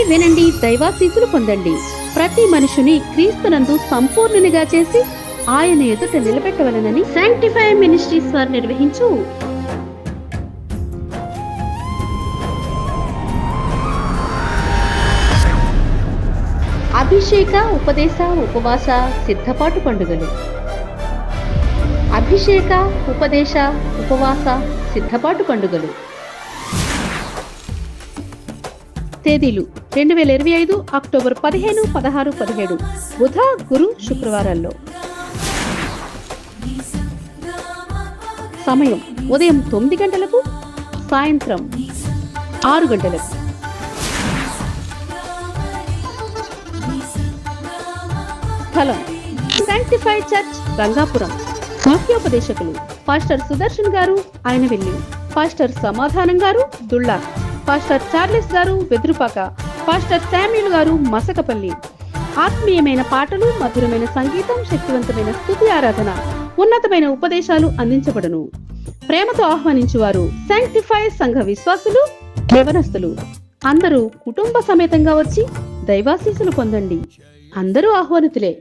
వినండి, దైవాశీస్సులు పొందండి. ప్రతి మనుషుని క్రీస్తునందు సంపూర్ణునిగా చేసి ఆయన ఎదుట నిలబెట్టవలనని శాంక్టిఫై మినిస్ట్రీస్ వారు నిర్వహించు అభిషేక, ఉపదేశ, ఉపవాస, సిద్ధపాటు పండుగలు. అభిషేక, ఉపదేశ, ఉపవాస, సిద్ధపాటు పండుగలు. తేదీలు 2025 అక్టోబర్ 15, 16, 17 బుధ, గురు, శుక్రవారాల్లో. సమయం ఉదయం 9 గంటలకు, సాయంత్రం 6 గంటలకు. స్థలం శాంక్టిఫై చర్చ్, రంగాపురం. వాక్యోపదేశకులు పాస్టర్ సుదర్శన్ గారు, ఆయనవెల్లి. పాస్టర్ సమాధానం గారు, దుళ్ళ. పాస్టర్ చార్లెస్ గారు, వెదురుపాక. పాస్టర్ శామ్యూల్ గారు, మసకపల్లి. ఆత్మీయమైన పాటలు, మధురమైన సంగీతం, శక్తివంతమైన స్తుతి ఆరాధన, ఉన్నతమైన ఉపదేశాలు అందించబడును. ప్రేమతో ఆహ్వానించువారు శాంక్టిఫై సంఘ విశ్వాసులు, యవనస్తులు. అందరూ కుటుంబ సమేతంగా వచ్చి దైవాశీస్సులు పొందండి. అందరూ ఆహ్వానితులే.